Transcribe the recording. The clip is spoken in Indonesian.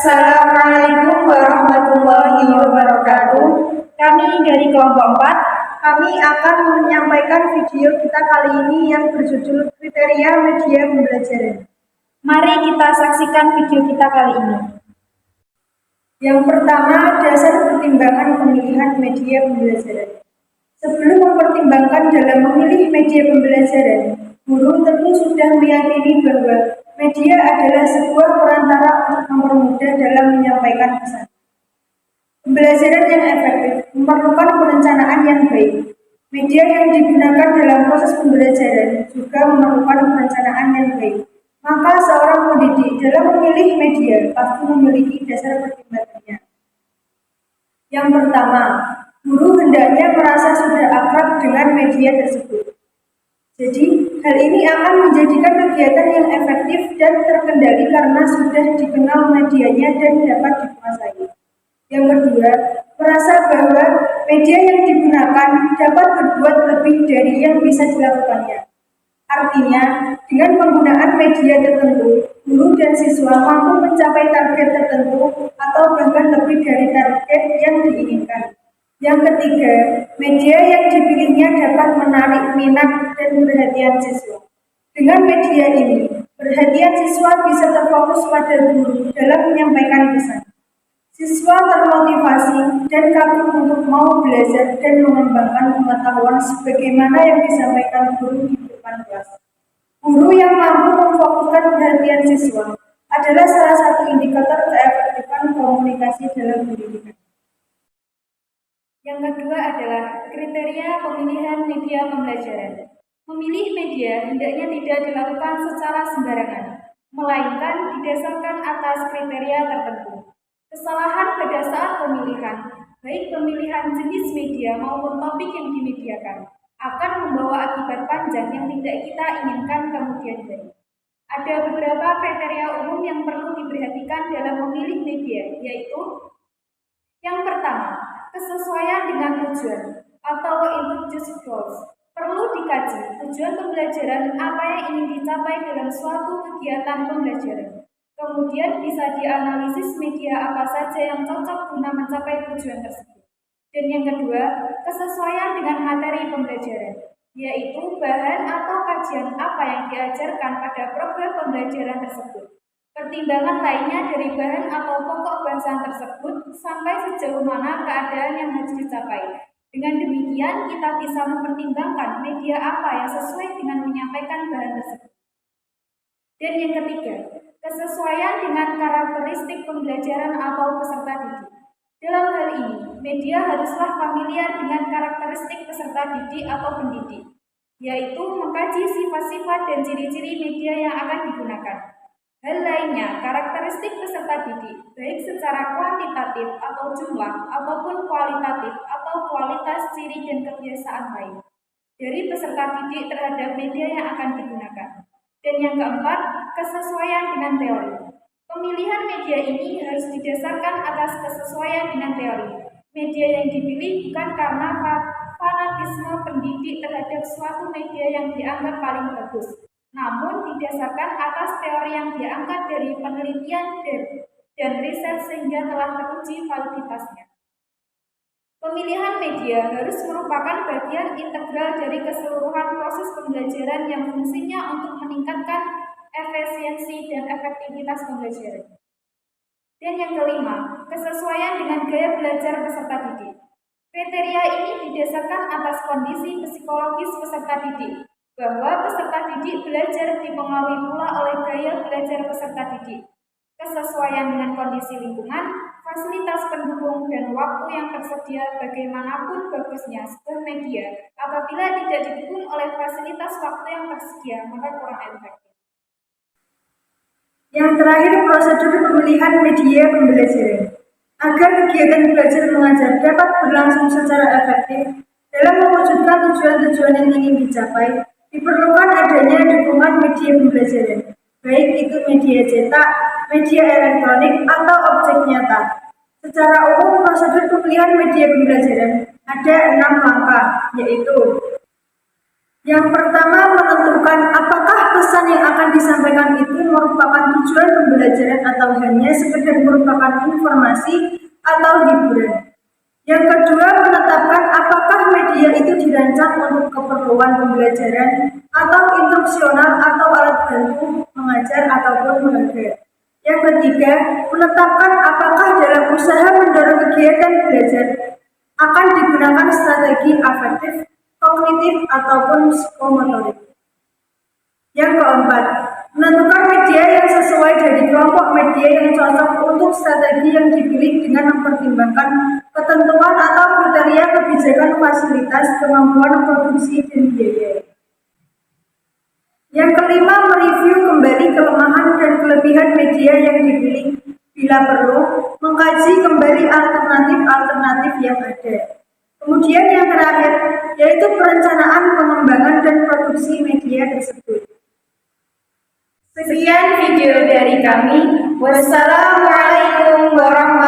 Assalamualaikum warahmatullahi wabarakatuh. Kami dari kelompok 4. Kami akan menyampaikan video kita kali ini yang berjudul Kriteria Media Pembelajaran. Mari kita saksikan video kita kali ini. Yang pertama, dasar pertimbangan pemilihan media pembelajaran. Sebelum mempertimbangkan dalam memilih media pembelajaran, guru tentu sudah meyakini bahwa media adalah sebuah perantara untuk mempermudah dalam menyampaikan pesan. Pembelajaran yang efektif memerlukan perencanaan yang baik. Media yang digunakan dalam proses pembelajaran juga memerlukan perencanaan yang baik. Maka seorang pendidik dalam memilih media pasti memiliki dasar pertimbangannya. Yang pertama, guru hendaknya merasa sudah akrab dengan media tersebut. Jadi, hal ini akan menjadikan kegiatan yang efektif dan terkendali karena sudah dikenal medianya dan dapat dikuasai. Yang kedua, merasa bahwa media yang digunakan dapat berbuat lebih dari yang bisa dilakukannya. Artinya, dengan penggunaan media tertentu, guru dan siswa mampu mencapai target tertentu atau bahkan lebih dari target yang diinginkan. Yang ketiga, media yang dipilihnya dapat menarik minat dan perhatian siswa. Dengan media ini, perhatian siswa bisa terfokus pada guru dalam menyampaikan pesan. Siswa termotivasi dan kagum untuk mau belajar dan mengembangkan pengetahuan sebagaimana yang disampaikan guru di depan kelas. Guru yang mampu memfokuskan perhatian siswa adalah salah satu indikator keefektifan komunikasi dalam pendidikan. Yang kedua adalah kriteria pemilihan media pembelajaran. Memilih media hendaknya tidak dilakukan secara sembarangan, melainkan didasarkan atas kriteria tertentu. Kesalahan pada saat pemilihan, baik pemilihan jenis media maupun topik yang dimediakan, akan membawa akibat panjang yang tidak kita inginkan kemudian hari. Ada beberapa kriteria umum yang perlu diperhatikan dalam memilih media, yaitu yang pertama, kesesuaian dengan tujuan atau introduced goals. Perlu dikaji tujuan pembelajaran apa yang ingin dicapai dalam suatu kegiatan pembelajaran. Kemudian bisa dianalisis media apa saja yang cocok guna mencapai tujuan tersebut. Dan yang kedua, kesesuaian dengan materi pembelajaran, yaitu bahan atau kajian apa yang diajarkan pada program pembelajaran tersebut. Pertimbangan lainnya dari bahan atau pokok bahasan tersebut sampai sejauh mana keadaan yang harus dicapai. Dengan demikian, kita bisa mempertimbangkan media apa yang sesuai dengan menyampaikan bahan tersebut. Dan yang ketiga, kesesuaian dengan karakteristik pembelajaran atau peserta didik. Dalam hal ini, media haruslah familiar dengan karakteristik peserta didik atau pendidik, yaitu mengkaji sifat-sifat dan ciri-ciri media yang akan digunakan. Hal lainnya, karakteristik peserta didik, baik secara kuantitatif atau jumlah, ataupun kualitatif atau kualitas ciri dan kebiasaan lain dari peserta didik terhadap media yang akan digunakan. Dan yang keempat, kesesuaian dengan teori. Pemilihan media ini harus didasarkan atas kesesuaian dengan teori. Media yang dipilih bukan karena fanatisme pendidik terhadap suatu media yang dianggap paling bagus, namun didasarkan atas teori yang diangkat dari penelitian dan riset sehingga telah teruji validitasnya. Pemilihan media harus merupakan bagian integral dari keseluruhan proses pembelajaran yang fungsinya untuk meningkatkan efisiensi dan efektivitas pembelajaran. Dan yang kelima, kesesuaian dengan gaya belajar peserta didik. Kriteria ini didasarkan atas kondisi psikologis peserta didik, bahwa peserta didik belajar dipengaruhi pula oleh gaya belajar peserta didik, kesesuaian dengan kondisi lingkungan, fasilitas pendukung, dan waktu yang tersedia. Bagaimanapun bagusnya sebuah media, apabila tidak didukung oleh fasilitas waktu yang tersedia, maka kurang efektif. Yang terakhir, prosedur pemilihan media pembelajaran. Agar kegiatan belajar mengajar dapat berlangsung secara efektif dalam mewujudkan tujuan-tujuan yang ingin dicapai, diperlukan adanya dukungan media pembelajaran, baik itu media cetak, media elektronik, atau objek nyata. Secara umum, prosedur pemilihan media pembelajaran ada 6 langkah, yaitu yang pertama, menentukan apakah pesan pesan yang akan disampaikan itu merupakan tujuan pembelajaran atau hanya sekedar merupakan informasi atau hiburan. Yang kedua, menetapkan apakah media itu dirancang untuk keperluan pembelajaran atau instruksional atau alat bantu mengajar ataupun mengajar. Yang ketiga, menetapkan apakah dalam usaha mendorong kegiatan belajar akan digunakan strategi afektif, kognitif, ataupun psikomotorik. Yang keempat, menentukan media yang sesuai dari kelompok media yang cocok untuk strategi yang dipilih dengan mempertimbangkan ketentuan atau kriteria kebijakan fasilitas, kemampuan produksi, dan biaya. Yang kelima, mereview kembali kelemahan dan kelebihan media yang dipilih. Bila perlu, mengkaji kembali alternatif-alternatif yang ada. Kemudian yang terakhir, yaitu perencanaan, pengembangan, dan produksi media tersebut. Sekian video dari kami. Wassalamualaikum warahmatullahi wabarakatuh.